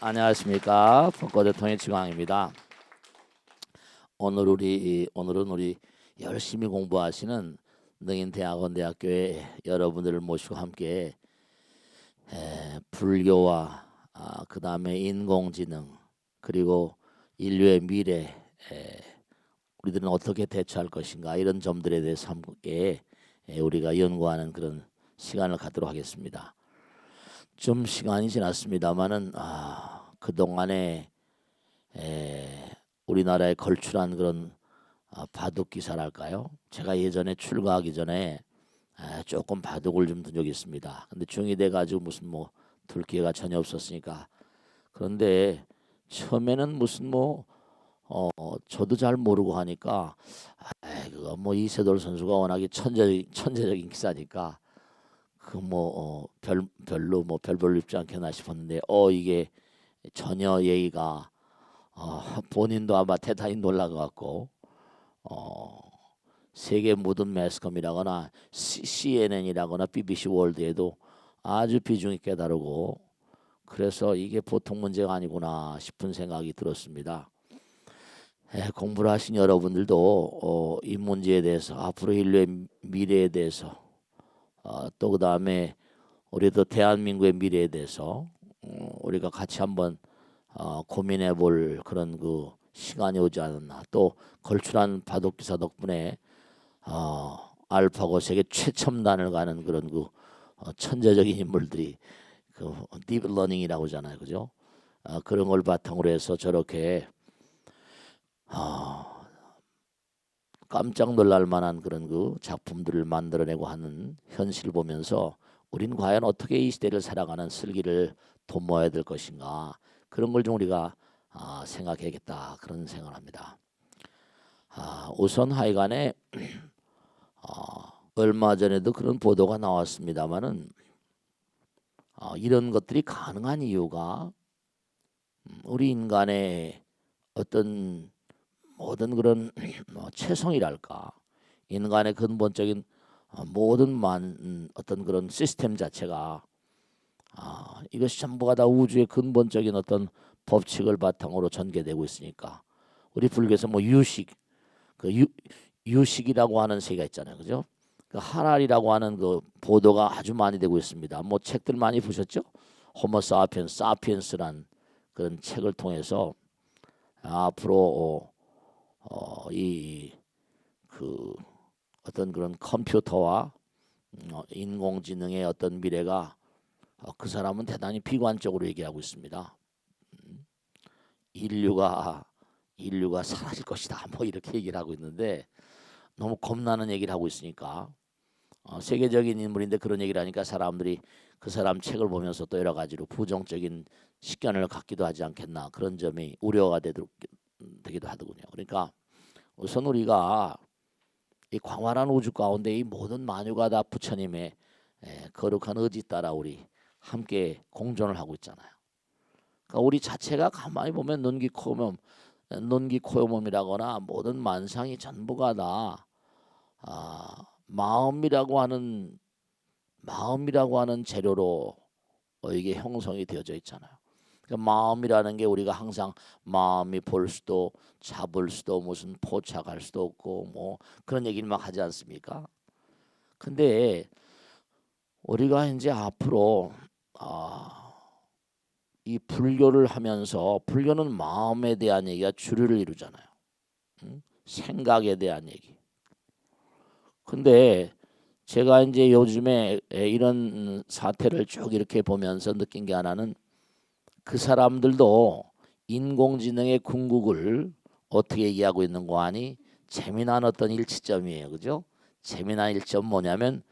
안녕하십니까. 벚꽃대통령 지광입니다. 오늘은 우리 열심히 공부하시는 능인대학원대학교의 여러분들을 모시고 함께 불교와 그 다음에 인공지능 그리고 인류의 미래 우리들은 어떻게 대처할 것인가 이런 점들에 대해서 함께 우리가 연구하는 그런 시간을 갖도록 하겠습니다. 좀 시간이 지났습니다만은 그동안에 우리나라에 걸출한 그런 바둑 기사랄까요? 제가 예전에 출가하기 전에 조금 바둑을 좀 둔 적이 있습니다. 근데 중이 돼 가지고 무슨 둘 기회가 전혀 없었으니까. 그런데 처음에는 무슨 저도 잘 모르고 하니까 그거 이세돌 선수가 워낙에 천재적인 기사니까 별로 별 볼 입지 않겠나 싶었는데 이게 전혀 예의가 본인도 아마 대단히 놀라갖고 세계 모든 매스컴이라거나 CNN이라거나 BBC 월드에도 아주 비중 있게 다루고 그래서 이게 보통 문제가 아니구나 싶은 생각이 들었습니다. 공부를 하신 여러분들도 이 문제에 대해서 앞으로 인류의 미래에 대해서 또 그 다음에 우리도 대한민국의 미래에 대해서 우리가 같이 한번 고민해 볼 그런 그 시간이 오지 않았나. 또 걸출한 바둑 기사 덕분에 알파고 세계 최첨단을 가는 그런 그 천재적인 인물들이 그 딥러닝이라고 하잖아요, 그죠? 그런 걸 바탕으로 해서 저렇게 깜짝 놀랄 만한 그런 그 작품들을 만들어내고 하는 현실을 보면서 우린 과연 어떻게 이 시대를 살아가는 슬기를 도모해야 될 것인가 그런 걸 좀 우리가 생각해야겠다 그런 생각을 합니다. 우선 하여간에 얼마 전에도 그런 보도가 나왔습니다마는 이런 것들이 가능한 이유가 우리 인간의 어떤 모든 그런 체성이랄까 인간의 근본적인 모든 어떤 그런 시스템 자체가 이것이 전부가 다 우주의 근본적인 어떤 법칙을 바탕으로 전개되고 있으니까 우리 불교에서 유식이라고 하는 세계가 있잖아요, 그죠? 그 하랄이라고 하는 그 보도가 아주 많이 되고 있습니다. 책들 많이 보셨죠? 호모 사피엔스란 그런 책을 통해서 앞으로 그 어떤 그런 컴퓨터와 인공지능의 어떤 미래가 그 사람은 대단히 비관적으로 얘기하고 있습니다. 인류가 사라질 것이다. 이렇게 얘기를 하고 있는데 너무 겁나는 얘기를 하고 있으니까 세계적인 인물인데 그런 얘기를 하니까 사람들이 그 사람 책을 보면서 또 여러 가지로 부정적인 식견을 갖기도 하지 않겠나 그런 점이 우려가 되기도 하더군요. 그러니까 우선 우리가 이 광활한 우주 가운데 이 모든 만유가 다 부처님의 거룩한 의지 따라 우리 함께 공존을 하고 있잖아요. 그러니까 우리 자체가 가만히 보면 눈기 코요몸이라거나 모든 만상이 전부가 다 마음이라고 하는 재료로 이게 형성이 되어져 있잖아요. 그러니까 마음이라는 게 우리가 항상 마음이 볼 수도 잡을 수도 무슨 포착할 수도 없고 그런 얘기를 막 하지 않습니까? 근데 우리가 이제 앞으로 이 불교를 하면서 불교는 마음에 대한 얘기가 주류를 이루잖아요. 생각에 대한 얘기. 근데 제가 이제 요즘에 이런 사태를 쭉 이렇게 보면서 느낀 게 하나는 그 사람들도 인공지능의 궁극을 어떻게 얘기하고 있는 거 아니 재미난 어떤 일치점이에요, 그죠? 재미난 일점 뭐냐면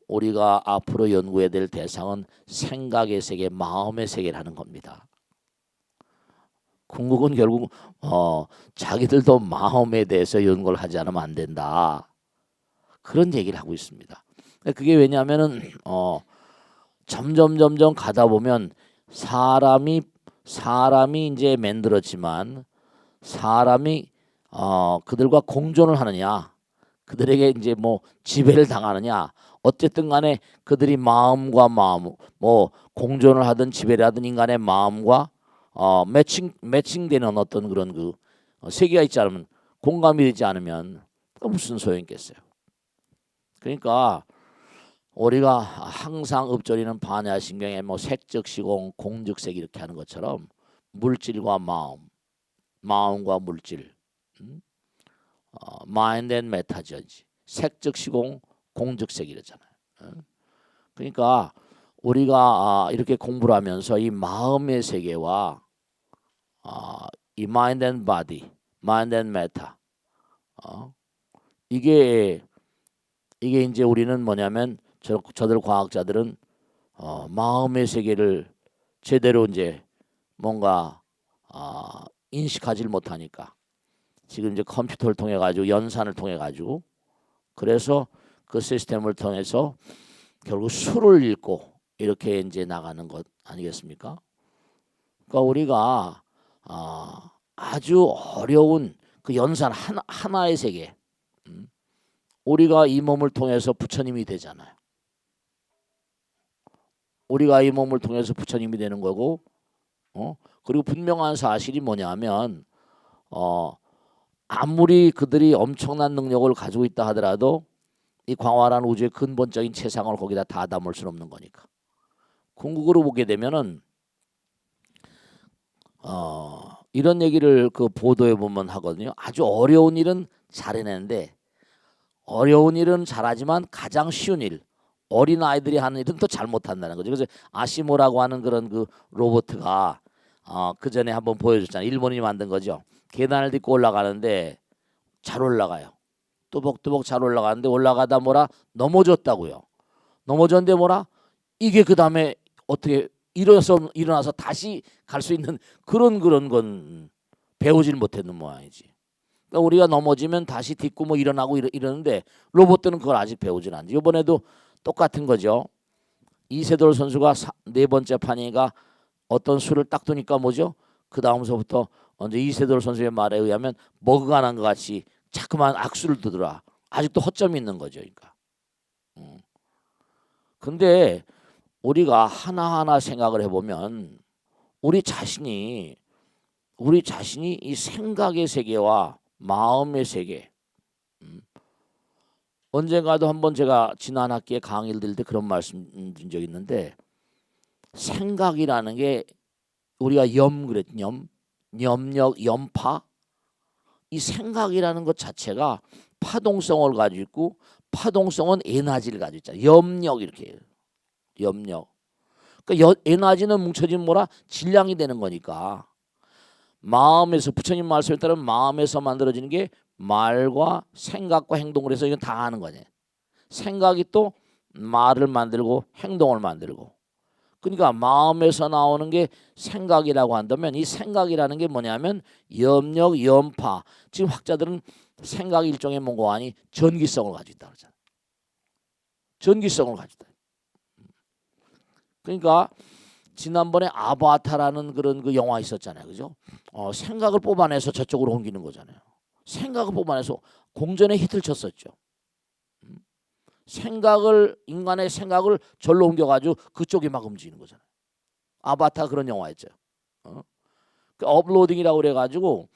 우리가 앞으로 연구해야 될 대상은 생각의 세계, 마음의 세계라는 겁니다. 궁극은 결국 자기들도 마음에 대해서 연구를 하지 않으면 안 된다. 그런 얘기를 하고 있습니다. 그게 왜냐하면은 점점 가다 보면 사람이 이제 만들었지만 사람이 그들과 공존을 하느냐, 그들에게 이제 지배를 당하느냐, 어쨌든 간에 그들이 마음과 마음 뭐 공존을 하든 지배를 하든 인간의 마음과 매칭되는 어떤 그런 그 세계가 있지 않으면 공감이 되지 않으면 무슨 소용이 있겠어요. 그러니까 우리가 항상 읊조리는 반야신경에 뭐 색즉 시공 공즉색 이렇게 하는 것처럼 물질과 마음, 마음과 물질, 마인드 앤 메타죠. 색즉 시공 공즉색 이러잖아요. 그러니까 우리가 이렇게 공부를 하면서 이 마음의 세계와 이 마인드 앤 바디, 마인드 앤 메타 이게 이제 우리는 뭐냐면 저들 과학자들은 마음의 세계를 제대로 이제 뭔가 인식하지 못하니까 지금 이제 컴퓨터를 통해 가지고 연산을 통해 가지고 그래서 그 시스템을 통해서 결국 수를 읽고 이렇게 이제 나가는 것 아니겠습니까? 그러니까 우리가 아주 어려운 그 연산 하나의 세계, 우리가 이 몸을 통해서 부처님이 되잖아요. 우리가 이 몸을 통해서 부처님이 되는 거고, 그리고 분명한 사실이 뭐냐면, 아무리 그들이 엄청난 능력을 가지고 있다 하더라도 이 광활한 우주의 근본적인 체상을 거기다 다 담을 수는 없는 거니까. 궁극으로 보게 되면은 이런 얘기를 그 보도에 보면 하거든요. 아주 어려운 일은 잘해내는데 어려운 일은 잘하지만 가장 쉬운 일, 어린 아이들이 하는 일은 또 잘못한다는 거죠. 그래서 아시모라고 하는 그런 그 로봇가 그 전에 한번 보여줬잖아요. 일본인이 만든 거죠. 계단을 딛고 올라가는데 잘 올라가요. 뚜벅뚜벅 잘 올라가는데 올라가다 뭐라 넘어졌다고요. 넘어졌는데 뭐라 이게 그 다음에 어떻게 일어나서 다시 갈 수 있는 그런 건 배우질 못했는 모양이지. 그러니까 우리가 넘어지면 다시 딛고 뭐 일어나고 이러는데 로봇들은 그걸 아직 배우질 않지. 이번에도 똑같은 거죠. 이세돌 선수가 네 번째 판이가 어떤 수를 딱 두니까 뭐죠? 그 다음서부터 언제 이세돌 선수의 말에 의하면 머그가 난 것 같이 자꾸만 악수를 두더라. 아직도 허점이 있는 거죠. 그러니까. 근데 우리가 하나하나 생각을 해보면 우리 자신이 이 생각의 세계와 마음의 세계, 언젠가도 한번 제가 지난 학기에 강의를 드릴 때 그런 말씀 드린 적이 있는데 생각이라는 게 우리가 염력, 염파 이 생각이라는 것 자체가 파동성을 가지고 있고 파동성은 에너지를 가지고 있잖아요. 염력 이렇게 염력. 그러니까 에너지는 뭉쳐지면 뭐라 질량이 되는 거니까 마음에서 부처님 말씀에 따르면 마음에서 만들어지는 게 말과 생각과 행동을 해서 이건 다 하는 거네. 생각이 또 말을 만들고 행동을 만들고. 그러니까 마음에서 나오는 게 생각이라고 한다면 이 생각이라는 게 뭐냐면 염력, 염파. 지금 학자들은 생각이 일종의 뭔가 아니 전기성을 가지고 있다 그러잖아요. 전기성을 가지고 있다. 그러니까 지난번에 아바타라는 그런 그 영화 있었잖아요. 그죠? 생각을 뽑아내서 저쪽으로 옮기는 거잖아요. 생각을 뽑아내서 공전에 히트를 쳤었죠. 인간의 생각을 절로 옮겨가지고 그쪽에 막 움직이는 거잖아요. 아바타 그런 영화였죠. 그 업로딩이라고 그래가지고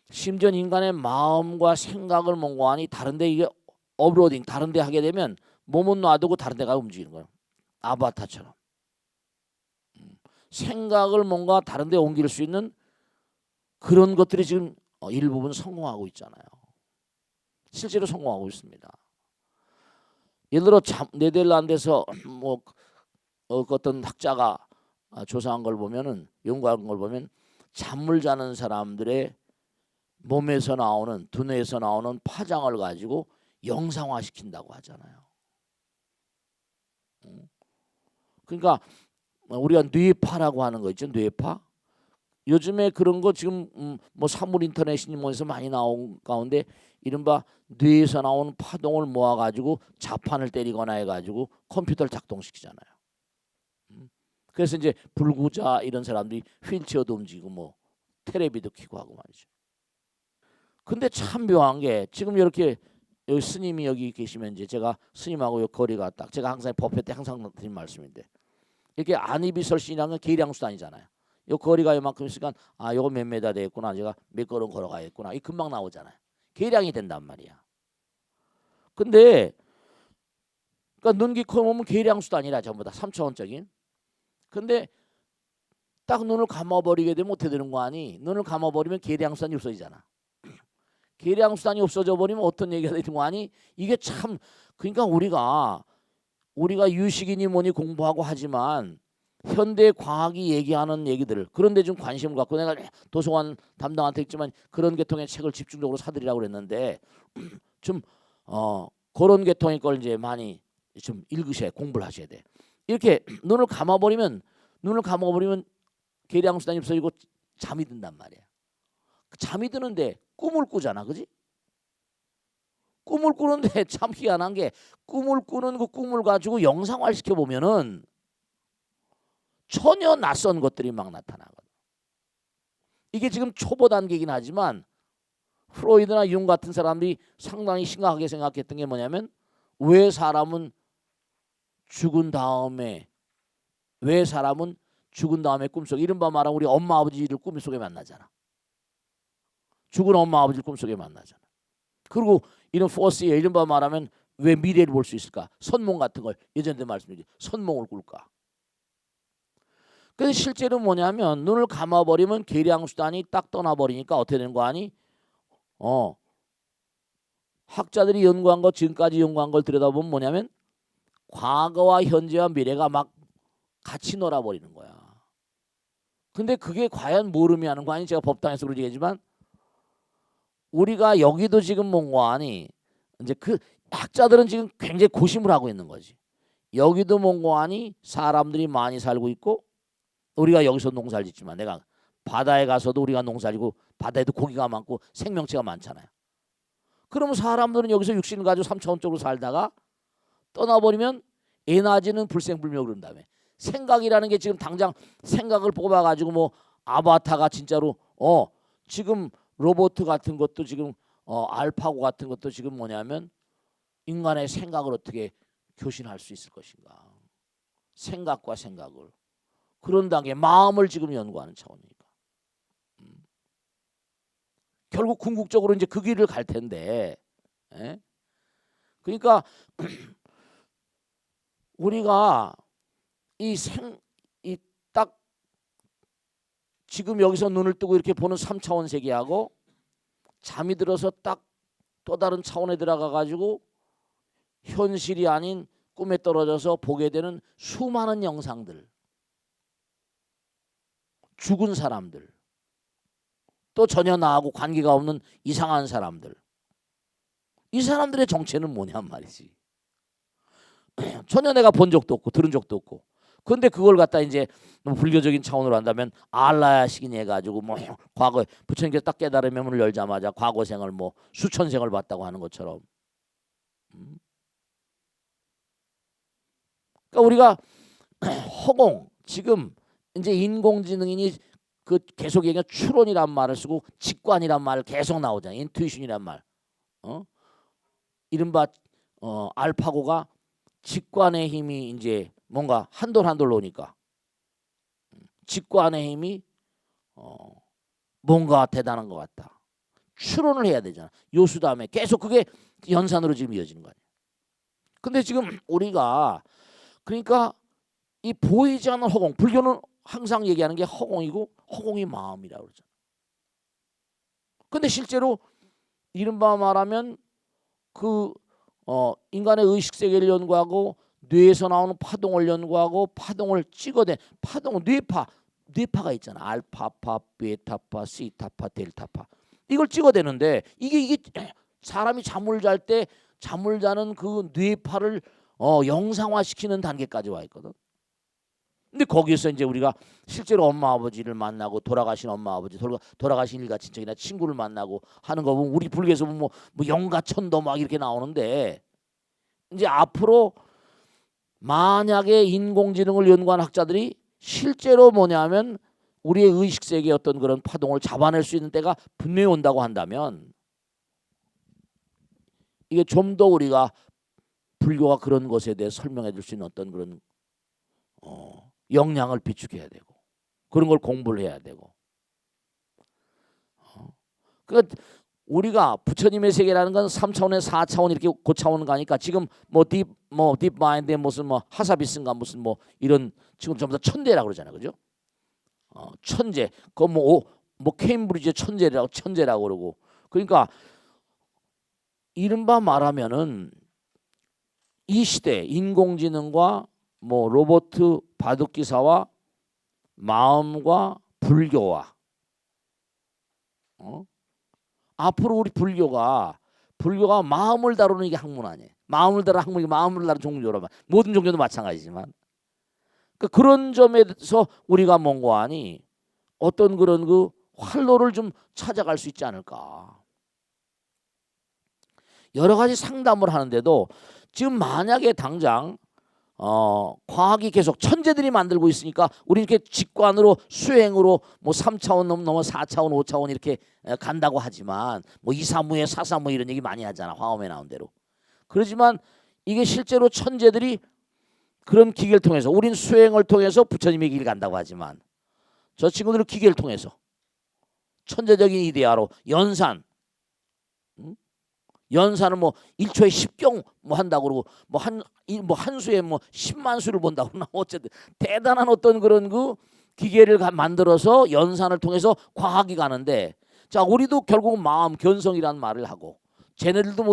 심지어 인간의 마음과 생각을 몽고하니 다른데 이게 업로딩 다른데 하게 되면 몸은 놔두고 다른데 가 움직이는 거예요. 아바타처럼. 생각을 뭔가 다른데 옮길 수 있는 그런 것들이 지금 일부분 성공하고 있잖아요. 실제로 성공하고 있습니다. 예를 들어 네덜란드에서 뭐 어떤 학자가 조사한 걸 보면은 연구한 걸 보면 잠을 자는 사람들의 몸에서 나오는 두뇌에서 나오는 파장을 가지고 영상화 시킨다고 하잖아요. 그러니까 우리가 뇌파라고 하는 거 있죠. 뇌파. 요즘에 그런 거 지금 뭐 사물 인터넷이니 뭐에서 많이 나온 가운데 이른바 뇌에서 나오는 파동을 모아가지고 자판을 때리거나 해가지고 컴퓨터를 작동시키잖아요. 그래서 이제 불구자 이런 사람들이 휠체어도 움직이고 뭐 테레비도 켜고 하고 말이죠. 근데 참 묘한 게 지금 이렇게 여기 스님이 여기 계시면 이제 제가 스님하고 요 거리가 딱 제가 항상 법회 때 항상 드린 말씀인데 이렇게 안이비설신이라는 건 계량수단이잖아요. 요 거리가 요만큼 있으니까 아 요거 몇 메다 되겠구나 제가 몇 걸음 걸어가겠구나 이 금방 나오잖아요. 계량이 된단 말이야. 근데 그러니까 눈, 귀, 코, 몸은 계량수단이라 전부 다 3차원적인. 근데 딱 눈을 감아버리게 되면 어떻게 되는 거 아니? 눈을 감아버리면 계량수단이 없어지잖아. 계량수단이 없어져 버리면 어떤 얘기가 되는 거 아니? 이게 참 그러니까 우리가 유식이니 뭐니 공부하고 하지만 현대 과학이 얘기하는 얘기들 그런데 좀 관심을 갖고 내가 도서관 담당한테 있지만 그런 계통의 책을 집중적으로 사들이라고 그랬는데 좀 그런 계통의 걸 이제 많이 좀 읽으셔야 공부를 하셔야 돼. 이렇게 눈을 감아버리면 계량수단이 없어지고 잠이 든단 말이야. 잠이 드는데 꿈을 꾸잖아, 그지? 꿈을 꾸는데 참 희한한 게 꿈을 꾸는 그 꿈을 가지고 영상화를 시켜보면은 전혀 낯선 것들이 막 나타나거든. 이게 지금 초보 단계이긴 하지만 프로이드나 융 같은 사람들이 상당히 심각하게 생각했던 게 뭐냐면 왜 사람은 죽은 다음에 꿈속에 이른바 말하면 우리 엄마 아버지를 꿈속에 만나잖아. 죽은 엄마 아버지를 꿈속에 만나잖아. 그리고 이런 포스에 이른바 말하면 왜 미래를 볼 수 있을까? 선몽 같은 걸 예전에 말씀드렸지. 선몽을 꿀까? 근데 실제로 뭐냐면 눈을 감아버리면 계량수단이 딱 떠나버리니까 어떻게 되는 거 아니? 학자들이 연구한 거 지금까지 연구한 걸 들여다보면 뭐냐면 과거와 현재와 미래가 막 같이 놀아버리는 거야. 근데 그게 과연 뭘 의미하는 거 아니? 제가 법당에서 그러지 얘기했지만 우리가 여기도 지금 뭔가 아니 이제 그 학자들은 지금 굉장히 고심을 하고 있는 거지. 여기도 뭔가 아니 사람들이 많이 살고 있고 우리가 여기서 농사를 짓지만 내가 바다에 가서도 우리가 농사를 짓고 바다에도 고기가 많고 생명체가 많잖아요. 그러면 사람들은 여기서 육신을 가지고 3차원적으로 살다가 떠나버리면 에너지는 불생불멸 그런 다음에 생각이라는 게 지금 당장 생각을 뽑아가지고 뭐 아바타가 진짜로 지금 로봇 같은 것도 지금 알파고 같은 것도 지금 뭐냐면 인간의 생각을 어떻게 교신할 수 있을 것인가. 생각과 생각을. 그런 단계 마음을 지금 연구하는 차원이니까. 결국 궁극적으로 이제 그 길을 갈 텐데. 그러니까 우리가 이 딱 지금 여기서 눈을 뜨고 이렇게 보는 3차원 세계하고 잠이 들어서 딱 또 다른 차원에 들어가 가지고 현실이 아닌 꿈에 떨어져서 보게 되는 수많은 영상들, 죽은 사람들, 또 전혀 나하고 관계가 없는 이상한 사람들, 이 사람들의 정체는 뭐냔 말이지. 전혀 내가 본 적도 없고 들은 적도 없고. 그런데 그걸 갖다 이제 불교적인 차원으로 한다면 알라야식이니 해가지고 뭐 과거에 부처님께서 딱 깨달음의 문을 열자마자 과거생을 뭐 수천 생을 봤다고 하는 것처럼. 그러니까 우리가 허공 지금 이제 인공지능이니 그 계속 얘기가 추론이란 말을 쓰고 직관이란 말 계속 나오잖아. 인투이션이란 말. 이른바 알파고가 직관의 힘이 이제 뭔가 한돌 오니까 직관의 힘이 뭔가 대단한 것 같다. 추론을 해야 되잖아. 요수 다음에 계속 그게 연산으로 지금 이어지는 거 아니야. 근데 지금 우리가 그러니까 이 보이지 않는 허공, 불교는 항상 얘기하는 게 허공이고 허공이 마음이라고 그러잖아. 근데 실제로 이른바 말하면 그 인간의 의식 세계를 연구하고 뇌에서 나오는 파동을 연구하고 파동을 찍어내 파동은 뇌파가 있잖아. 알파파, 베타파, 시타파, 델타파. 이걸 찍어대는데 이게 사람이 잠을 잘 때 잠을 자는 그 뇌파를 영상화시키는 단계까지 와 있거든. 근데 거기서 이제 우리가 실제로 엄마 아버지를 만나고 돌아가신 엄마 아버지 돌아가신 일가 친척이나 친구를 만나고 하는 거 보면 우리 불교에서 보면 뭐 영가천도 막 이렇게 나오는데 이제 앞으로 만약에 인공지능을 연구한 학자들이 실제로 뭐냐면 우리의 의식 세계의 어떤 그런 파동을 잡아낼 수 있는 때가 분명히 온다고 한다면 이게 좀 더 우리가 불교가 그런 것에 대해 설명해 줄 수 있는 어떤 그런 역량을 비축해야 되고 그런 걸 공부를 해야 되고 그러니까 우리가 부처님의 세계라는 건 3차원에 4차원 이렇게 고차원 가니까 지금 딥 마인드의 무슨 하사비스인가 무슨 이런 지금 전부 다 천대라고 그러잖아요. 그죠? 천재. 그 케임브리지 천재라고 그러고. 그러니까 이른바 말하면은 이 시대 인공지능과 로봇 바둑기사와 마음과 불교와 앞으로 우리 불교가 마음을 다루는 이게 학문 아니에요. 마음을 다루는 학문이 마음을 다루는 종교라면 모든 종교도 마찬가지지만 그런 점에서 우리가 뭔가 하니 어떤 그런 그 활로를 좀 찾아갈 수 있지 않을까. 여러 가지 상담을 하는데도 지금 만약에 당장 과학이 계속 천재들이 만들고 있으니까 우리 이렇게 직관으로 수행으로 3차원 넘어 4차원 5차원 이렇게 간다고 하지만 이사무에 사사무 이런 얘기 많이 하잖아. 화엄에 나온 대로. 그렇지만 이게 실제로 천재들이 그런 기계를 통해서 우린 수행을 통해서 부처님의 길 간다고 하지만 저 친구들은 기계를 통해서 천재적인 이데아로 연산은 1초에 10경 한다고 그러고 한 수에 10만 수를 본다고 그러나 어쨌든 대단한 어떤 그런 그 기계를 만들어서 연산을 통해서 과학이 가는데 자 우리도 결국은 마음 견성이라는 말을 하고 쟤네들도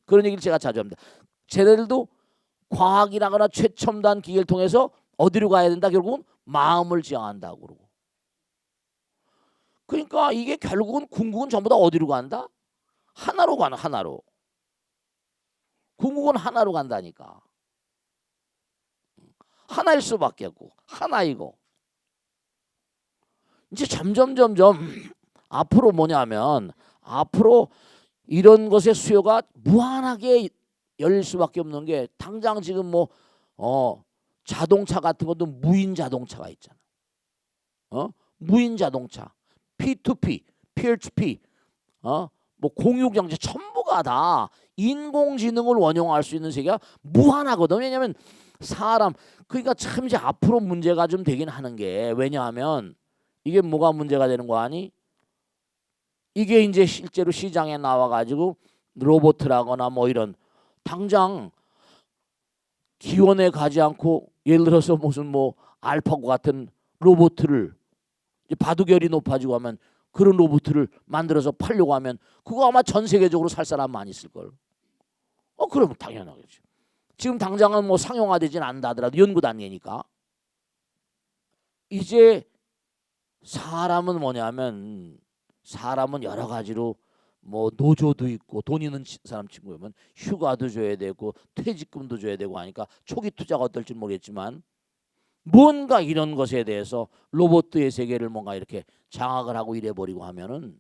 그런 얘기를 제가 자주 합니다. 쟤네들도 과학이라거나 최첨단 기계를 통해서 어디로 가야 된다? 결국은 마음을 지향한다고 그러고. 그러니까 이게 결국은 궁극은 전부 다 어디로 간다? 하나로 가는 하나로. 궁극은 하나로 간다니까. 하나일 수밖에 없고 하나이고. 이제 점점 앞으로 뭐냐면 앞으로 이런 것의 수요가 무한하게 열릴 수밖에 없는 게 당장 지금 자동차 같은 것도 무인 자동차가 있잖아. 무인 자동차, P2P, Peer-to-P, 공유 경제 전부가 다 인공지능을 원용할 수 있는 세계가 무한하거든. 왜냐하면 그러니까 참 이제 앞으로 문제가 좀 되긴 하는 게 왜냐하면 이게 뭐가 문제가 되는 거 아니? 이게 이제 실제로 시장에 나와가지고 로봇이라거나 이런 당장 기원에 가지 않고 예를 들어서 무슨 알파고 같은 로봇을 바둑열이 높아지고 하면 그런 로봇을 만들어서 팔려고 하면 그거 아마 전 세계적으로 살 사람 많이 있을 걸. 그러면 당연하겠지. 지금 당장은 상용화되진 않는다 하더라도 연구 단계니까. 이제 사람은 뭐냐면 사람은 여러 가지로 노조도 있고 돈 있는 사람 친구면 휴가도 줘야 되고 퇴직금도 줘야 되고 하니까 초기 투자가 어떨지 모르겠지만 뭔가 이런 것에 대해서 로봇의 세계를 뭔가 이렇게 장악을 하고 이래버리고 하면은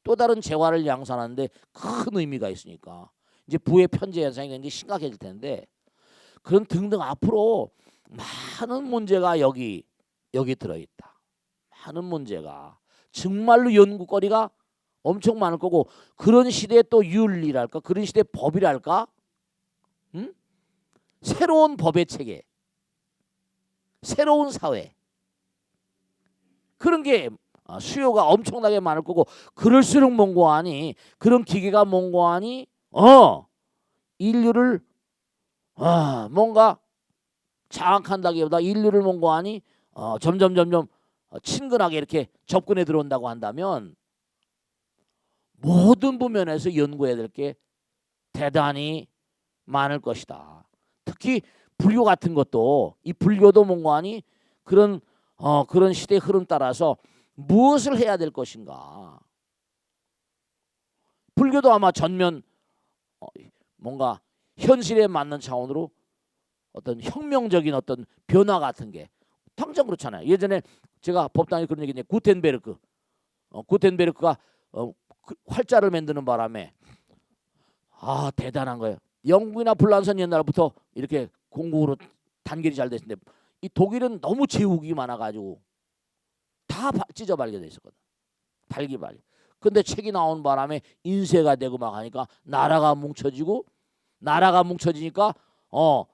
또 다른 재화를 양산하는데 큰 의미가 있으니까 이제 부의 편재 현상이 굉장히 심각해질 텐데 그런 등등 앞으로 많은 문제가 여기 들어있다. 많은 문제가 정말로 연구거리가 엄청 많을 거고 그런 시대에 또 윤리랄까 그런 시대의 법이랄까 새로운 법의 체계 새로운 사회 그런 게 수요가 엄청나게 많을 거고 그럴수록 뭔고하니 그런 기계가 뭔고하니 인류를 뭔가 장악한다기보다 인류를 뭔고하니 점점 친근하게 이렇게 접근해 들어온다고 한다면 모든 부면에서 연구해야 될 게 대단히 많을 것이다. 특히 불교 같은 것도 이 불교도 뭔가하니 그런 시대의 흐름 따라서 무엇을 해야 될 것인가. 불교도 아마 전면 뭔가 현실에 맞는 차원으로 어떤 혁명적인 어떤 변화 같은 게 당장 그렇잖아요. 예전에 제가 법당에 그런 얘기했는데 구텐베르크가 활자를 만드는 바람에 대단한 거예요. 영국이나 불란서는 옛날부터 이렇게 공국으로 단결이 잘 됐는데 이 독일은 너무 제국이 많아가지고 다 찢어 발견돼 있었거든. 발기발기. 근데 책이 나온 바람에 인쇄가 되고 막 하니까 나라가 뭉쳐지니까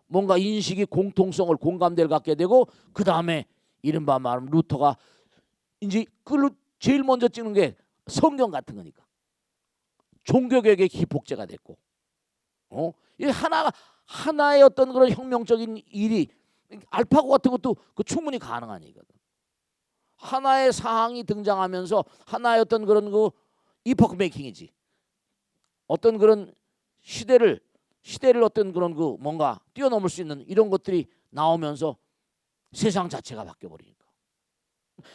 뭔가 인식이 공통성을 공감대를 갖게 되고 그 다음에 이른바 말하면 루터가 이제 제일 먼저 찍는 게 성경 같은 거니까 종교개혁의 기폭제가 됐고 이 하나의 어떤 그런 혁명적인 일이 알파고 같은 것도 그 충분히 가능한 얘기거든. 하나의 사항이 등장하면서 하나의 어떤 그런 그 이포크 메이킹이지. 어떤 그런 시대를 어떤 그런 그 뭔가 뛰어넘을 수 있는 이런 것들이 나오면서 세상 자체가 바뀌어 버리니까.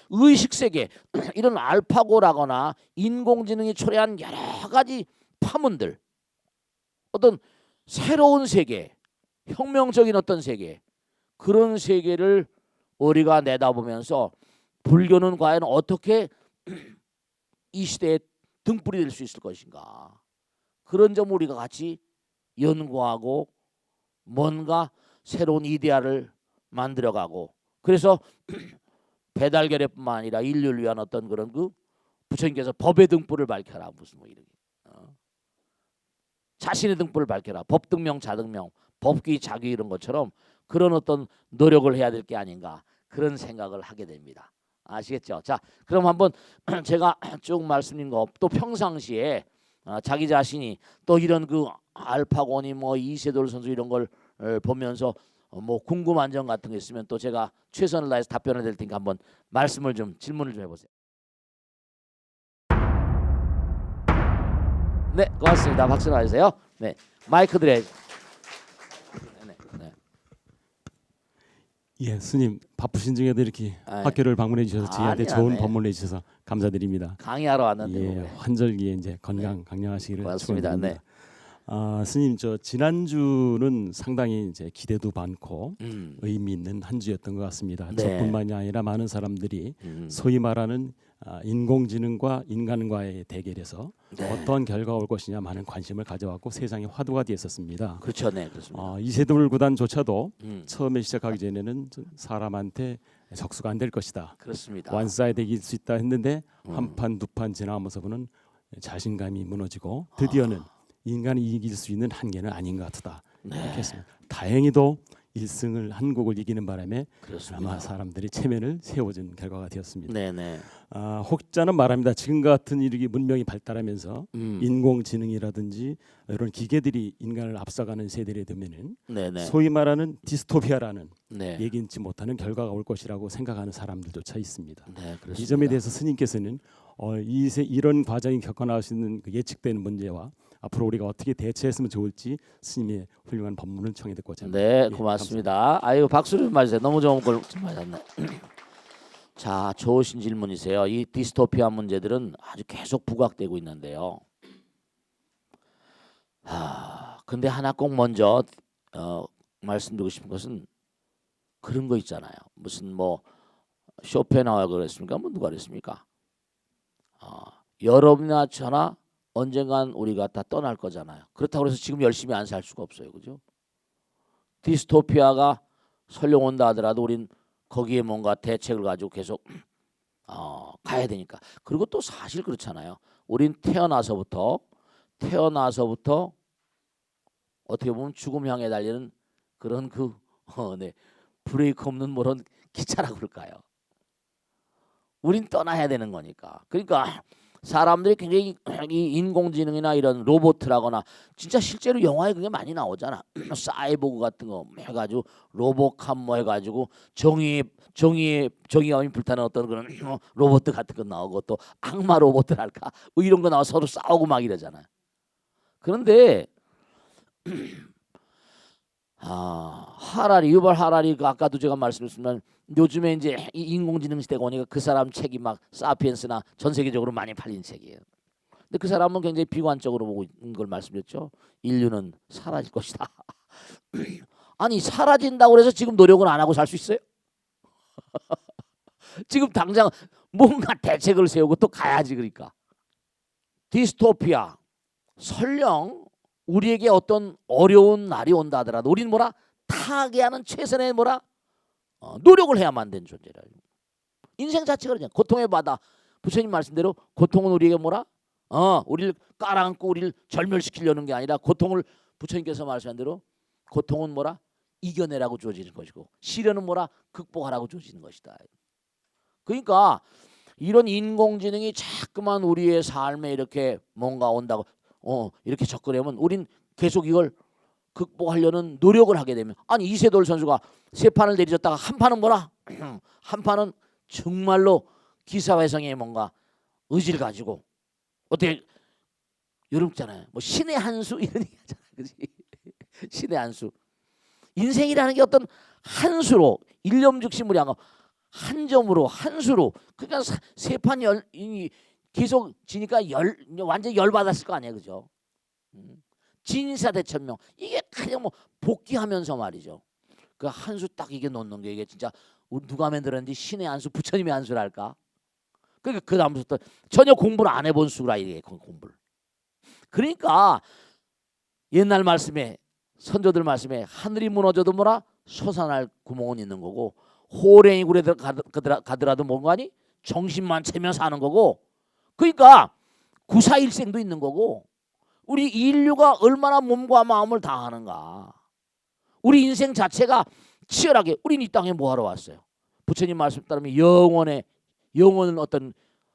의식 세계 이런 알파고라거나 인공지능이 초래한 여러 가지 파문들, 어떤 새로운 세계, 혁명적인 어떤 세계, 그런 세계를 우리가 내다보면서 불교는 과연 어떻게 이 시대에 등불이 될 수 있을 것인가, 그런 점을 우리가 같이 연구하고 뭔가 새로운 이데아를 만들어가고, 그래서 배달결례뿐만 아니라 인류를 위한 어떤 그런 그 부처님께서 법의 등불을 밝혀라, 무슨 뭐 이런 자신의 등불을 밝혀라, 법등명 자등명, 법귀 자귀 이런 것처럼 그런 어떤 노력을 해야 될 게 아닌가, 그런 생각을 하게 됩니다. 아시겠죠? 자, 그럼 한번 제가 쭉 말씀드린 거 또 평상시에 자기 자신이 또 이런 그 알파고니 뭐 이세돌 선수 이런 걸 보면서 뭐 궁금한 점 같은 게 있으면 또 제가 최선을 다해서 답변을 드릴 테니까 한번 질문을 좀 해보세요. 네, 고맙습니다. 박수 나주세요. 네, 마이크 드려야죠. 네. 예, 스님 바쁘신 중에도 이렇게 학교를 방문해 주셔서 저희한테 좋은 법문을 해주셔서 감사드립니다. 강의하러 왔는데 예, 환절기에 이제 건강 강량하시기를 고맙습니다. 축원드립니다. 스님, 저 지난주는 상당히 이제 기대도 많고 의미 있는 한 주였던 것 같습니다. 네. 저뿐만이 아니라 많은 사람들이 소위 말하는 인공지능과 인간과의 대결에서 어떠한 결과가 올 것이냐 많은 관심을 가져왔고 세상이 화두가 되었었습니다. 그렇죠, 네, 그렇습니다. 이세돌 구단조차도 처음에 시작하기 전에는 사람한테 적수가 안 될 것이다. 그렇습니다. 완사이드 이길 수 있다 했는데 한 판 두 판 지나면서는 자신감이 무너지고 드디어는 인간이 이길 수 있는 한계는 아닌 것 같다. 네. 이렇게 했습니다. 다행히도 1승을 한국을 이기는 바람에 그렇습니다. 아마 사람들이 체면을 세워준 결과가 되었습니다. 네네. 혹자는 말합니다. 지금 같은 이렇게 문명이 발달하면서 인공지능이라든지 이런 기계들이 인간을 앞서가는 세대에 되면은 네네. 소위 말하는 디스토피아라는 네. 예기치 못하는 결과가 올 것이라고 생각하는 사람들조차 있습니다. 네, 그렇습니다. 이 점에 대해서 스님께서는 이런 과정이 겪어 나올 수 있는 그 예측되는 문제와 앞으로 우리가 어떻게 대처했으면 좋을지 스님의 훌륭한 법문을 청해 듣고자 합니다. 네, 예, 고맙습니다. 아유, 박수를 좀 맞으세요. 너무 좋은 걸 맞았네. 자, 좋으신 질문이세요. 이 디스토피아 문제들은 아주 계속 부각되고 있는데요. 근데 하나 꼭 먼저 말씀드리고 싶은 것은 그런 거 있잖아요. 무슨 뭐 쇼펜하우어가 그랬습니까? 뭐 누가 그랬습니까? 여러분이나 저나 언젠간 우리가 다 떠날 거잖아요. 그렇다고 해서 지금 열심히 안 살 수가 없어요. 그죠? 디스토피아가 설령 온다 하더라도 우린 거기에 뭔가 대책을 가지고 계속 가야 되니까. 그리고 또 사실 그렇잖아요. 우린 태어나서부터 어떻게 보면 죽음 향해 달리는 그런 브레이크 없는 그런 기차라고 그럴까요? 우린 떠나야 되는 거니까. 그러니까 사람들이 굉장히 이 인공지능이나 이런 로봇이라거나 진짜 실제로 영화에 그게 많이 나오잖아. 사이보그 같은 거 해가지고 로봇캅 뭐 해가지고 정의감이 불타는 어떤 그런 로봇 같은 거 나오고 또 악마 로봇을할까 뭐 이런 거 나와 서로 싸우고 막 이러잖아요. 그런데 유발 하라리 아까도 제가 말씀드렸지만 요즘에 이제 이 인공지능 시대가 오니까 그 사람 책이 막 사피엔스나 전 세계적으로 많이 팔린 책이에요. 근데 그 사람은 굉장히 비관적으로 보고 있는 걸 말씀드렸죠. 인류는 사라질 것이다. 아니 사라진다고 해서 지금 노력을 안 하고 살 수 있어요? 지금 당장 뭔가 대책을 세우고 또 가야지. 그러니까 디스토피아 설령 우리에게 어떤 어려운 날이 온다 하더라도 우리는 타개하는 최선의 노력을 해야만 되는 존재라. 인생 자체가 그러냐. 고통의 바다. 부처님 말씀대로 고통은 우리에게 우리를 깔아앉고 우리를 절멸시키려는 게 아니라 고통을 부처님께서 말씀한 대로 고통은 뭐라? 이겨내라고 주어지는 것이고 시련은 뭐라? 극복하라고 주어지는 것이다. 그러니까 이런 인공지능이 자꾸만 우리의 삶에 이렇게 뭔가 온다고 이렇게 접근하면 우린 계속 이걸 극복하려는 노력을 하게 되면 아니 이세돌 선수가 세 판을 내리쳤다가 한 판은 뭐라? 한 판은 정말로 기사회생의 뭔가 의지를 가지고 어떻게 여러분 있잖아요. 뭐 신의 한 수 이런 얘기 하잖아요. 그렇지? 신의 한 수. 인생이라는 게 어떤 한 수로 일념즉시물이 안 가고 한 점으로 한 수로 그러니까 세 판 계속 지니까 완전 열 받았을 거 아니에요, 그죠? 진사대천명 이게 그냥 뭐 복귀하면서 말이죠. 그 한 수 딱 이게 놓는 게 이게 진짜 누가 만들었는지 신의 한 수, 부처님의 한 수랄까? 그러니까 그 다음부터 전혀 공부를 안 해본 수라 이게 공부를. 그러니까 옛날 말씀에 선조들 말씀에 하늘이 무너져도 뭐라 솟아날 구멍은 있는 거고 호랭이 굴에 가더라도 뭔가니 정신만 채면 사는 거고 그러니까 구사일생도 있는 거고 우리 인류가 얼마나 몸과 마음을 다하는가 우리 인생 자체가 치열하게 우린 이 땅에 뭐하러 왔어요? 부처님 말씀 따르면 영원은 어떤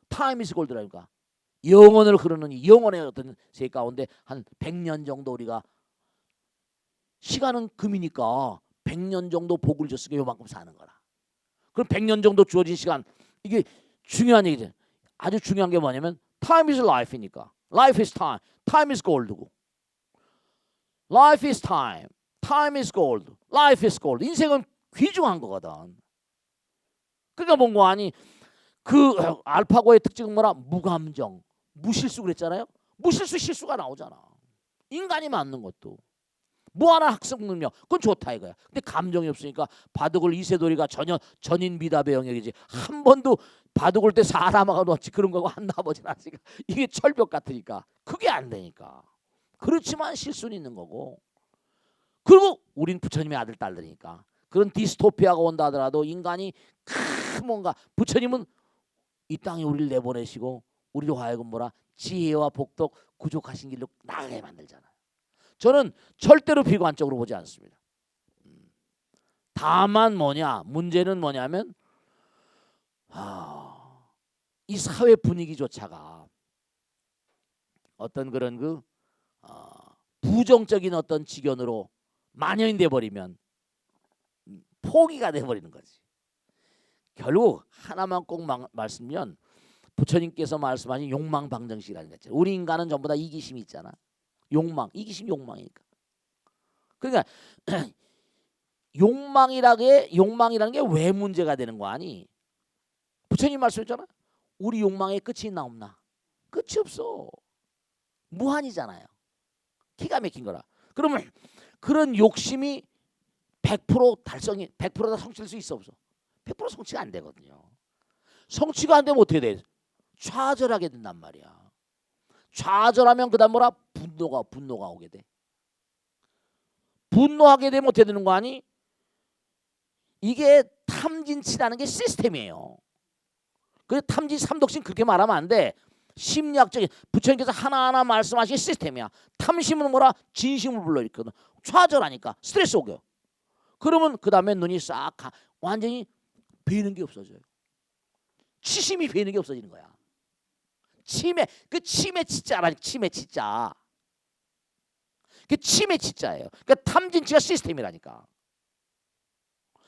타임 이즈 골드라니까 영원을 흐르는 이 영원의 어떤 세 가운데 한 100년 정도 우리가 시간은 금이니까 100년 정도 복을 줬으니까 요만큼 사는 거라. 그럼 100년 정도 주어진 시간 이게 중요한 얘기죠. 아주 중요한 게 뭐냐면 time is life이니까 life is time, time is gold고 life is time, time is gold, life is gold. 인생은 귀중한 거거든. 그러니까 뭔가 아니 그 알파고의 특징은 뭐라? 무감정, 무실수 그랬잖아요. 무실수 실수가 나오잖아. 인간이 맞는 것도. 무한한 학습 능력 그건 좋다 이거야. 근데 감정이 없으니까 바둑을 이세돌이가 전혀 전인미답의 영역이지 한 번도 바둑을 때 사람하고 놓지 그런 거고 안 나보진 않으니까 이게 철벽 같으니까 그게 안 되니까 그렇지만 실수는 있는 거고 그리고 우린 부처님의 아들 딸들이니까 그런 디스토피아가 온다 하더라도 인간이 뭔가 부처님은 이 땅에 우리를 내보내시고 우리로 하여금 뭐라 지혜와 복덕 구족하신 길로 나가게 만들잖아. 저는 절대로 비관적으로 보지 않습니다. 다만 문제는 뭐냐면 이 사회 분위기조차가 어떤 그런 부정적인 어떤 직연으로 만연이 돼버리면 포기가 돼버리는 거지. 결국 하나만 꼭 말씀드리면 부처님께서 말씀하신 욕망방정식이라는 거 있잖아요. 우리 인간은 전부 다 이기심이 있잖아. 이기심 욕망이니까. 그러니까 욕망이라는 게 왜 문제가 되는 거 아니? 부처님 말씀했잖아. 우리 욕망의 끝이 있나 없나? 끝이 없어. 무한이잖아요. 기가 막힌 거라. 그러면 그런 욕심이 100% 다 성취될 수 있어 없어? 100% 성취가 안 되거든요. 성취가 안 되면 어떻게 돼? 좌절하게 된단 말이야. 좌절하면 그다음 뭐라? 분노가 오게 돼. 분노하게 되면 어떻게 되는 거 아니? 이게 탐진치라는 게 시스템이에요. 그래서 탐진 삼독신 그렇게 말하면 안 돼. 심리학적인 부처님께서 하나하나 말씀하신 시스템이야. 탐심은 뭐라? 진심을 불러일으키거든. 좌절하니까 스트레스 오게. 그러면 그 다음에 눈이 싹 완전히 베이는 게 없어져요. 치심이 베이는 게 없어지는 거야. 치매 치자라니 치자. 그 치매 치자예요. 그러니까 탐진치가 시스템이라니까.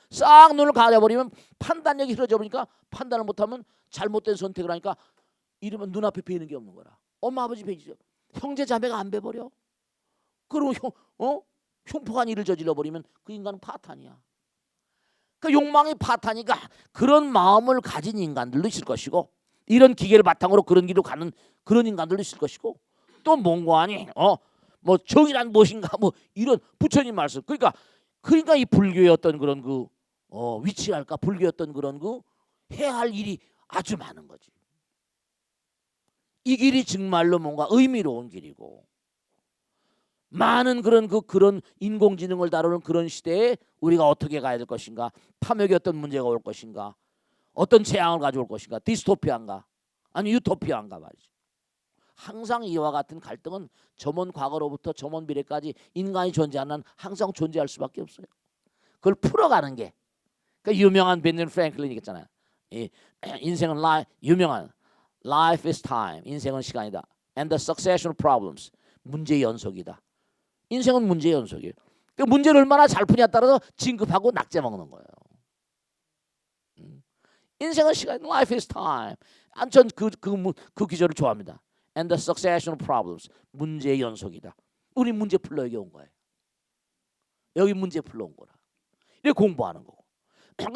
싹 눈을 가려버리면 판단력이 흐려져 버리니까 판단을 못하면 잘못된 선택을 하니까 이러면 눈앞에 베이는 게 없는 거라. 엄마 아버지 베이죠. 형제 자매가 안 베버려. 그러면 흉폭한 일을 저질러 버리면 그 인간은 파탄이야. 그 욕망이 파탄이니까 그런 마음을 가진 인간들도 있을 것이고 이런 기계를 바탕으로 그런 길로 가는 그런 인간들도 있을 것이고 또 뭔가 아니 뭐 정의란 무엇인가 뭐 이런 부처님 말씀 그러니까 이 불교의 어떤 그런 위치랄까 불교의 어떤 그런 해야 할 일이 아주 많은 거지. 이 길이 정말로 뭔가 의미로운 길이고 많은 그런 인공지능을 다루는 그런 시대에 우리가 어떻게 가야 될 것인가, 탐욕의 어떤 문제가 올 것인가, 어떤 재앙을 가져올 것인가, 디스토피아인가, 아니 유토피아인가 말이죠. 항상 이와 같은 갈등은 점원 과거로부터 점원 미래까지 인간이 존재하는 한 항상 존재할 수밖에 없어요. 그걸 풀어가는 게 그 유명한 벤jamin 프랭클린이 있잖아요. 이 인생은 유명한 Life is time. 인생은 시간이다. And the succession of problems. 문제의 연속이다. 인생은 문제의 연속이에요. 그 문제를 얼마나 잘 푸냐에 따라서 진급하고 낙제 먹는 거예요. 인생은 시간. Life is time. 전그 기절을 좋아합니다. And the succession of problems. 문제의 연속이다. 우리 문제 풀러 여기 온 거예요. 여기 문제 풀러 온 거라. 이렇게 공부하는 거고.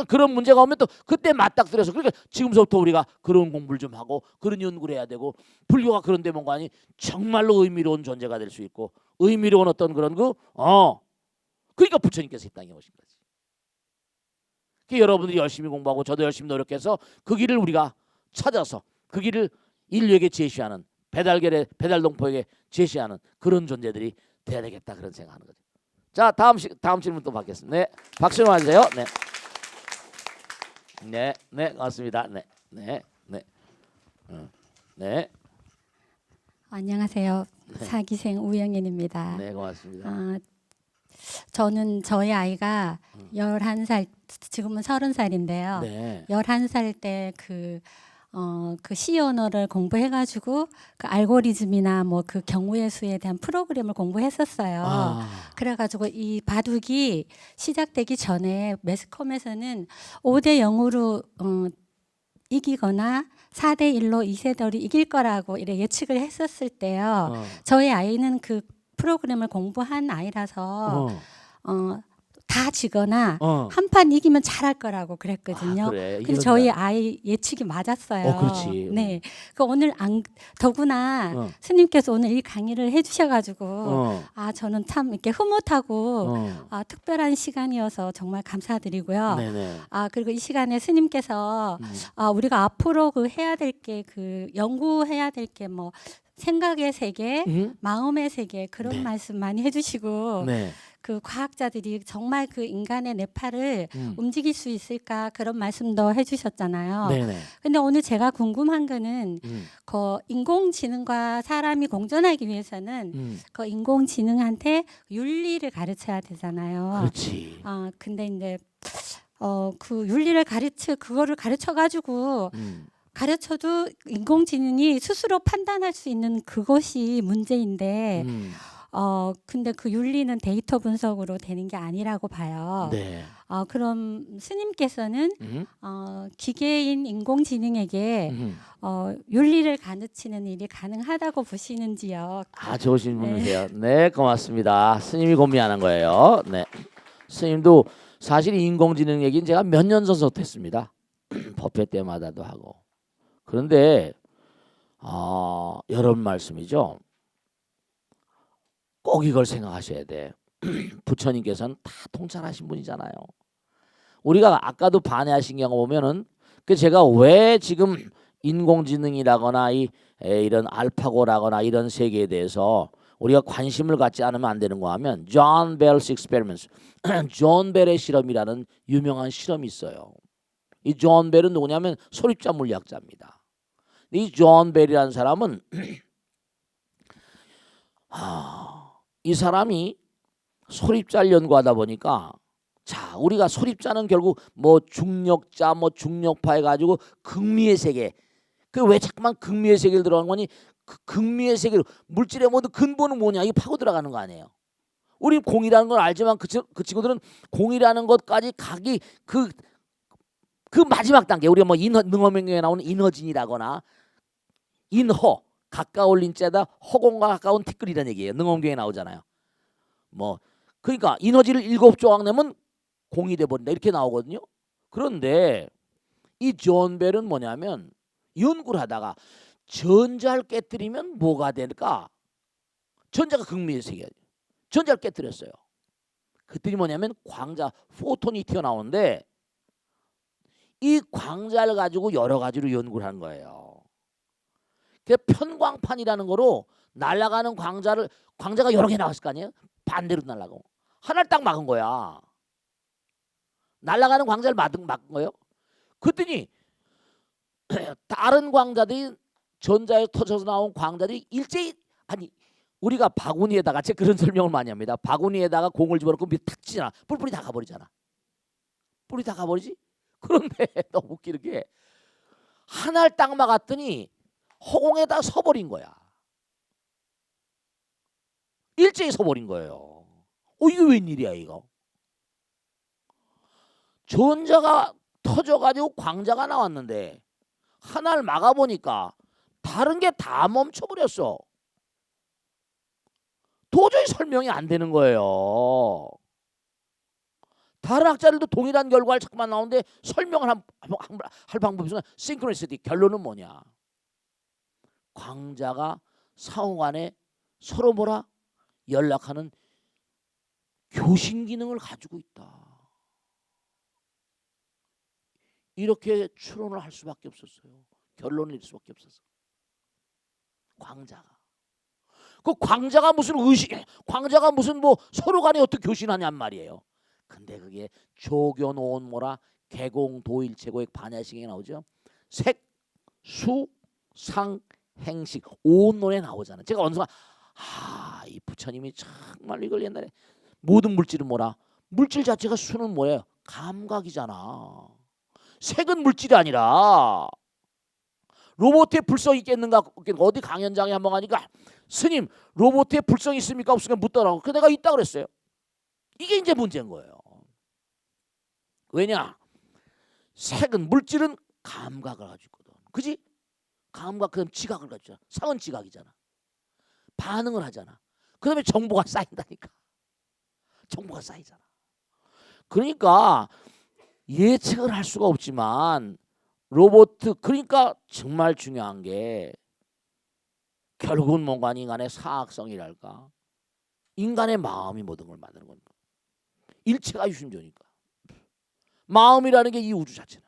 그런 문제가 오면 또 그때 맞닥뜨려서 그러니까 지금부터 우리가 그런 공부를 좀 하고 그런 연구를 해야 되고 불교가 그런 데 뭔가 아니 정말로 의미로운 존재가 될 수 있고 의미로운 어떤 그런 그러니까 부처님께서 이 땅에 오신 거지. 그러니까 여러분들이 열심히 공부하고 저도 열심히 노력해서 그 길을 우리가 찾아서 그 길을 인류에게 제시하는 배달동포에게 제시하는 그런 존재들이 돼야 되겠다 그런 생각하는 거죠. 자 다음 질문 또 받겠습니다. 네, 박수 좀 해주세요. 네. 네, 고맙습니다. 네. 안녕하세요. 네. 사기생 우영인입니다. 네, 고맙습니다. 저는 저희 아이가 11살, 지금은 30살인데요. 네. 11살 때 그 C 언어를 공부해가지고 그 알고리즘이나 뭐 그 경우의 수에 대한 프로그램을 공부했었어요. 그래가지고 이 바둑이 시작되기 전에 매스컴에서는 5대 0으로 이기거나 4대 1로 이세돌이 이길 거라고 이렇게 예측을 했었을 때요. 저희 아이는 그 프로그램을 공부한 아이라서 다 지거나 한 판 이기면 잘할 거라고 그랬거든요. 그래. 근데 저희 아이 예측이 맞았어요. 그렇지. 네. 그 오늘 더구나 스님께서 오늘 이 강의를 해주셔가지고 저는 참 이렇게 흐뭇하고 특별한 시간이어서 정말 감사드리고요. 네네. 그리고 이 시간에 스님께서 우리가 앞으로 그 해야 될 게 그 연구해야 될 게 뭐 생각의 세계, 마음의 세계 그런 네. 말씀 많이 해주시고. 네. 그 과학자들이 정말 그 인간의 뇌파를 움직일 수 있을까 그런 말씀도 해주셨잖아요. 네네. 근데 오늘 제가 궁금한 거는 그 인공지능과 사람이 공존하기 위해서는 그 인공지능한테 윤리를 가르쳐야 되잖아요. 그렇지. 근데 이제 그 윤리를 그거를 가르쳐 가지고 가르쳐도 인공지능이 스스로 판단할 수 있는 그것이 문제인데. 근데 그 윤리는 데이터 분석으로 되는 게 아니라고 봐요. 네. 그럼 스님께서는 기계인 인공지능에게 윤리를 가르치는 일이 가능하다고 보시는지요? 좋으신 분이세요. 네, 고맙습니다. 스님이 고민하는 거예요. 네. 스님도 사실 인공지능 얘기는 제가 몇 년 전부터 했습니다. 법회 때마다도 하고. 그런데 여러분 말씀이죠. 꼭 이걸 생각하셔야 돼. 부처님께서는 다 통찰하신 분이잖아요. 우리가 아까도 반해하신 경우 보면은 그 제가 왜 지금 인공지능이라거나 이런 알파고라거나 이런 세계에 대해서 우리가 관심을 갖지 않으면 안 되는 거 하면 존 벨스 익스페리먼트, 존 벨의 실험이라는 유명한 실험이 있어요. 이 존 벨은 누구냐면 소립자 물리학자입니다. 이 존 벨이라는 사람은 이 사람이 소립자를 연구하다 보니까 우리가 소립자는 결국 뭐 중력자 뭐 중력파 해가지고 극미의 세계 그 왜 자꾸만 극미의 세계를 들어가는 거니 그 극미의 세계로 물질의 모든 근본은 뭐냐 이게 파고 들어가는 거 아니에요. 우리 공이라는 걸 알지만 그 친구들은 공이라는 것까지 가기 그 마지막 단계 우리가 뭐 능어명령에 나오는 인허진이라거나 인허 가까울 인자다 허공과 가까운 티끌이라는 얘기예요. 능엄경에 나오잖아요. 뭐 그러니까 인허지를 7조각 내면 공이 돼 버린다 이렇게 나오거든요. 그런데 이 존 벨은 뭐냐면 연구를 하다가 전자를 깨뜨리면 뭐가 될까? 전자가 극미의 세계야. 전자를 깨뜨렸어요. 그랬더니 뭐냐면 광자 포톤이 튀어나오는데 이 광자를 가지고 여러 가지로 연구를 한 거예요. 그 편광판이라는 거로 날아가는 광자가 여러 개 나왔을 거 아니에요? 반대로 날아가고 하나를 딱 막은 거야. 날아가는 광자를 막은 거예요. 그랬더니 다른 광자들이 전자에 터져서 나온 광자들이 일제히 아니 우리가 바구니에다가 제가 그런 설명을 많이 합니다. 바구니에다가 공을 집어넣고 밑에 탁 치잖아. 뿔뿔이 다 가버리잖아. 뿔이 다 가버리지? 그런데 너무 웃기는 게 하나를 딱 막았더니 허공에다 서버린 거야. 일제히 서버린 거예요. 이게 웬일이야 이거. 전자가 터져가지고 광자가 나왔는데 하나를 막아보니까 다른 게 다 멈춰버렸어. 도저히 설명이 안 되는 거예요. 다른 학자들도 동일한 결과를 자꾸만 나오는데 설명을 할 방법이 없어. 싱크로니시티 결론은 뭐냐? 광자가 상호간에 서로 뭐라 연락하는 교신 기능을 가지고 있다. 이렇게 추론을 할 수밖에 없었어요. 결론을 낼 수밖에 없었어. 광자가. 그 광자가 무슨 의식, 광자가 무슨 뭐 서로 간에 어떻게 교신하냔 말이에요. 근데 그게 조견오온모라 개공도일체고의 반야식에 나오죠. 색, 수, 상, 행식 오온론에 나오잖아. 제가 어느 순간 이 부처님이 정말 이걸 옛날에 모든 물질은 뭐라? 물질 자체가 수는 뭐예요? 감각이잖아. 색은 물질이 아니라 로봇에 불성이 있겠는가? 어디 강연장에 한번 가니까 스님 로봇에 불성이 있습니까? 없습니까? 묻더라고. 그 내가 있다 그랬어요. 이게 이제 문제인 거예요. 왜냐? 색은 물질은 감각을 가지고 있거든. 그지? 감각 그럼 지각을 가지고 있잖아. 상은 지각이잖아. 반응을 하잖아. 그다음에 정보가 쌓인다니까. 정보가 쌓이잖아. 그러니까 예측을 할 수가 없지만 로봇 그러니까 정말 중요한 게 결국은 뭔가 인간의 사악성이랄까 인간의 마음이 모든 걸 만드는 거니까 일체가 유심조니까 마음이라는 게 이 우주 자체는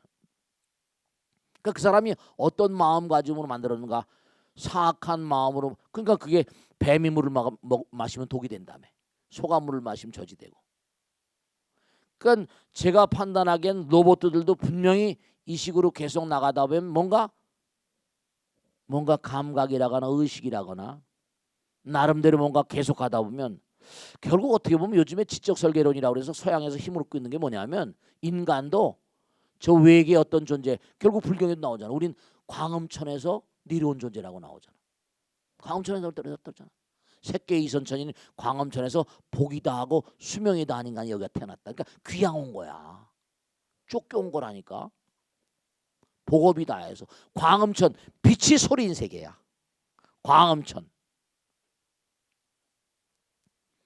그러니까 그 사람이 어떤 마음가짐으로 만들었는가 사악한 마음으로 그러니까 그게 뱀이 물을 마시면 독이 된다며 소가 물을 마시면 젖이 되고 그러니까 제가 판단하기엔 로봇들도 분명히 이 식으로 계속 나가다 보면 뭔가 감각이라거나 의식이라거나 나름대로 뭔가 계속 하다 보면 결국 어떻게 보면 요즘에 지적 설계론이라고 해서 서양에서 힘을 얻고 있는 게 뭐냐면 인간도 저 외계의 어떤 존재 결국 불경에도 나오잖아. 우린 광음천에서 내려온 존재라고 나오잖아. 광음천에서 떨어졌잖아. 색계 이선천인 광음천에서 복이다 하고 수명이다 한 인간이 여기가 태어났다. 그러니까 귀양 온 거야. 쫓겨온 거라니까. 복업이다 해서 광음천 빛이 소리인 세계야. 광음천.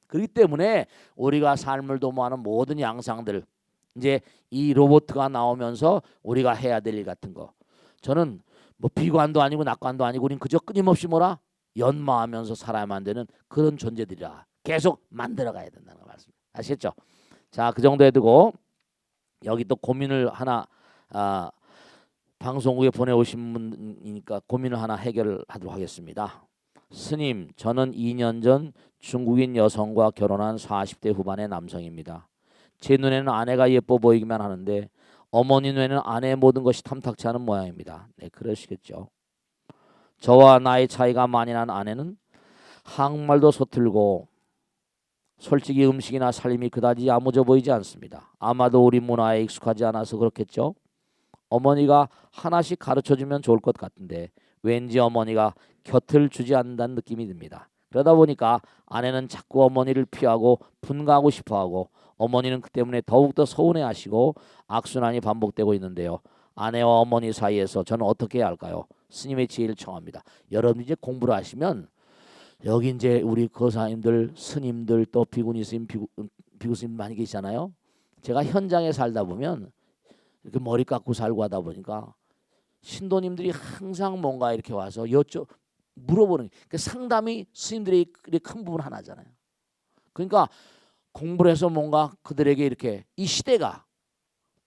그렇기 때문에 우리가 삶을 도모하는 모든 양상들 이제 이 로봇가 나오면서 우리가 해야 될 일 같은 거 저는 뭐 비관도 아니고 낙관도 아니고 우린 그저 끊임없이 뭐라 연마하면서 살아야만 되는 그런 존재들이라 계속 만들어가야 된다는 말씀 아시겠죠? 자, 그 정도에 두고 여기 또 고민을 하나 방송국에 보내오신 분이니까 고민을 하나 해결하도록 하겠습니다. 스님, 저는 2년 전 중국인 여성과 결혼한 40대 후반의 남성입니다. 제 눈에는 아내가 예뻐 보이기만 하는데 어머니 눈에는 아내의 모든 것이 탐탁치 않은 모양입니다. 네, 그러시겠죠. 저와 나이 차이가 많이 난 아내는 한국말도 서툴고 솔직히 음식이나 살림이 그다지 야무져 보이지 않습니다. 아마도 우리 문화에 익숙하지 않아서 그렇겠죠. 어머니가 하나씩 가르쳐주면 좋을 것 같은데 왠지 어머니가 곁을 주지 않는다는 느낌이 듭니다. 그러다 보니까 아내는 자꾸 어머니를 피하고 분가하고 싶어하고 어머니는 그 때문에 더욱더 서운해하시고 악순환이 반복되고 있는데요. 아내와 어머니 사이에서 저는 어떻게 해야 할까요? 스님의 지혜를 청합니다. 여러분 이제 공부를 하시면 여기 이제 우리 거사님들, 스님들 또 비구니 스님, 비구 스님 많이 계시잖아요. 제가 현장에 살다 보면 이렇게 머리 깎고 살고 하다 보니까 신도님들이 항상 뭔가 이렇게 와서 물어보는 그 상담이 스님들의 큰 부분 하나잖아요. 그러니까 공부를 해서 뭔가 그들에게 이렇게 이 시대가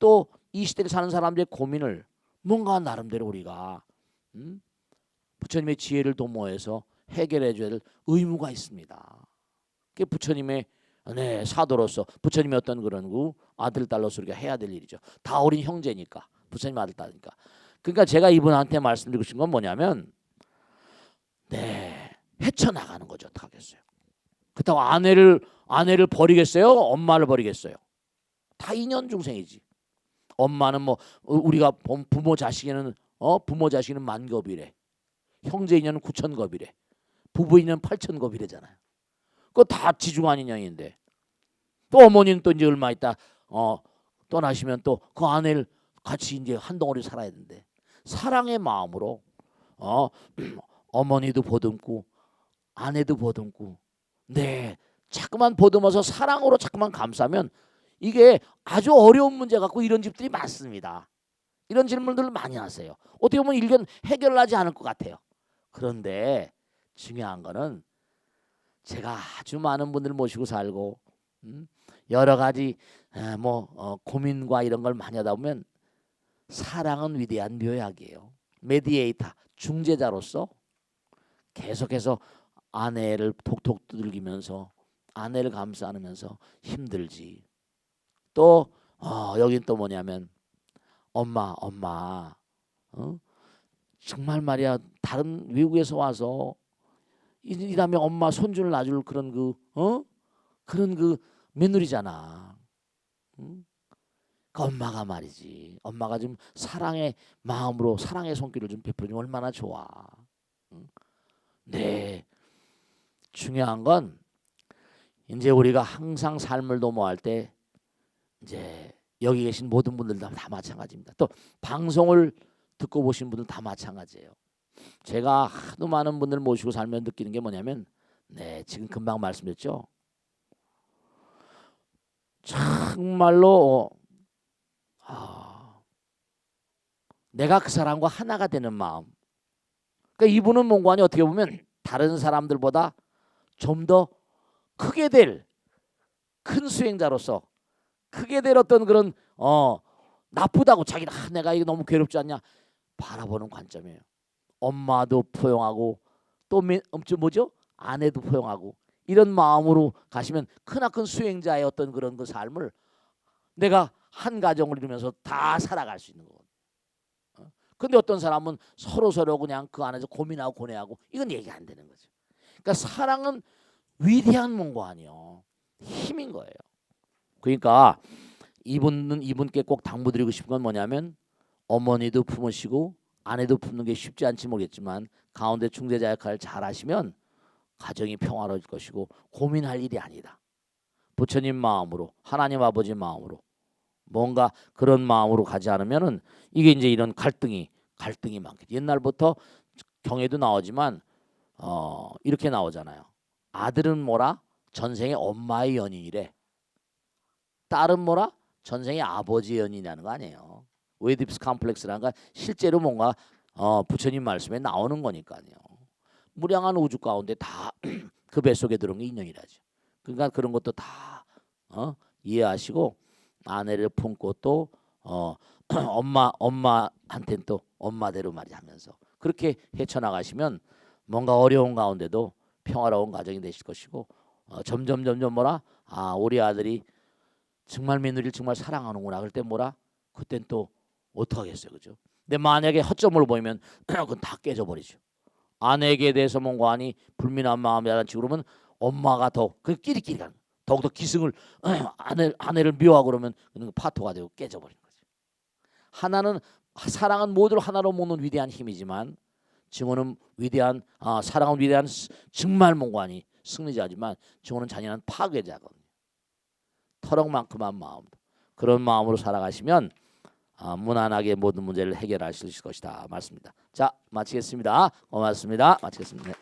또 이 시대를 사는 사람들의 고민을 뭔가 나름대로 우리가 부처님의 지혜를 도모해서 해결해 줘야 될 의무가 있습니다. 그게 부처님의 사도로서 부처님의 어떤 그런 아들 딸로서 우리가 해야 될 일이죠. 다 어린 형제니까 부처님 아들 딸이니까. 그러니까 제가 이분한테 말씀드리고 싶은 건 뭐냐면 네, 헤쳐나가는 거죠. 어떡하겠어요. 그렇다고 아내를 버리겠어요? 엄마를 버리겠어요? 다 인연 중생이지. 엄마는 뭐 우리가 부모 자식에는 부모 자식은 만겁이래. 형제 인연은 9천겁이래. 부부 인연 8천겁이래잖아요. 그거 다 지중한 인연인데 또 어머니는 또 이제 얼마 있다 떠나시면 또 그 아내를 같이 이제 한 덩어리 살아야 되는데 사랑의 마음으로 어머니도 보듬고 아내도 보듬고 네 자꾸만 보듬어서 사랑으로 자꾸만 감싸면 이게 아주 어려운 문제 갖고 이런 집들이 많습니다. 이런 질문들을 많이 하세요. 어떻게 보면 일견 해결하지 않을 것 같아요. 그런데 중요한 거는 제가 아주 많은 분들 모시고 살고 여러 가지 고민과 이런 걸 많이 하다 보면 사랑은 위대한 묘약이에요. 메디에이터, 중재자로서 계속해서 아내를 톡톡 두들기면서 아내를 감싸 안으면서 힘들지. 또 여긴 또 뭐냐면 엄마 정말 말이야 다른 외국에서 와서 이 다음에 엄마 손주를 놔줄 그런 그런 며느리잖아. 그 엄마가 말이지. 엄마가 좀 사랑의 마음으로 사랑의 손길을 좀 베풀면 얼마나 좋아. 네. 중요한 건 이제 우리가 항상 삶을 도모할 때 이제 여기 계신 모든 분들 다 마찬가지입니다. 또 방송을 듣고 보신 분들 다 마찬가지예요. 제가 하도 많은 분들 모시고 살면 느끼는 게 뭐냐면 네 지금 금방 말씀드렸죠. 정말로 내가 그 사람과 하나가 되는 마음. 그러니까 이분은 몽관이 어떻게 보면 다른 사람들보다 좀 더 크게 될 큰 수행자로서 크게 될 어떤 그런 나쁘다고 자기는 내가 이거 너무 괴롭지 않냐 바라보는 관점이에요. 엄마도 포용하고 또 뭐죠? 아내도 포용하고 이런 마음으로 가시면 크나큰 수행자의 어떤 그런 그 삶을 내가 한 가정을 이루면서 다 살아갈 수 있는 거거든요. 근데 어떤 사람은 서로 그냥 그 안에서 고민하고 고뇌하고 이건 얘기 안 되는 거죠. 그러니까 사랑은 위대한 몽관이요. 힘인 거예요. 그러니까 이분께 꼭 당부드리고 싶은 건 뭐냐면 어머니도 품으시고 아내도 품는 게 쉽지 않지 모르겠지만 가운데 중재자 역할을 잘 하시면 가정이 평화로울 것이고 고민할 일이 아니다. 부처님 마음으로 하나님 아버지 마음으로 뭔가 그런 마음으로 가지 않으면은 이게 이제 이런 갈등이 많겠죠. 옛날부터 경에도 나오지만 이렇게 나오잖아요. 아들은 뭐라? 전생에 엄마의 연인이래. 딸은 뭐라? 전생에 아버지의 연인이라는 거 아니에요. 오이디푸스 컴플렉스라는 건 실제로 뭔가 부처님 말씀에 나오는 거니까요. 무량한 우주 가운데 다 그 뱃속에 들어온 게 인연이라죠. 그러니까 그런 것도 다 이해하시고 아내를 품고 또 엄마한테는 또 엄마대로 말이 하면서 그렇게 헤쳐나가시면 뭔가 어려운 가운데도 평화로운 가정이 되실 것이고 점점 뭐라 우리 아들이 정말 며느리를 정말 사랑하는구나. 그럴 때 뭐라 그땐 또 어떡하겠어요, 그죠? 근데 만약에 허점을 보이면 그건 다 깨져버리죠. 아내에게 대해서 뭔가하니 불민한 마음이라는 식으로 그러면 엄마가 더 그 끼리끼리 가는 더욱더 기승을 아내를 미워하고 그러면 그는 파토가 되고 깨져버리는 거죠. 하나는 사랑은 모두를 하나로 모는 위대한 힘이지만 증오는 위대한 사랑은 위대한 정말 몽관이 승리자지만 증오는 잔인한 파괴자거든요. 터럭만큼한 마음 그런 마음으로 살아가시면 무난하게 모든 문제를 해결하실 것이다 말씀입니다. 자 마치겠습니다. 고맙습니다. 마치겠습니다.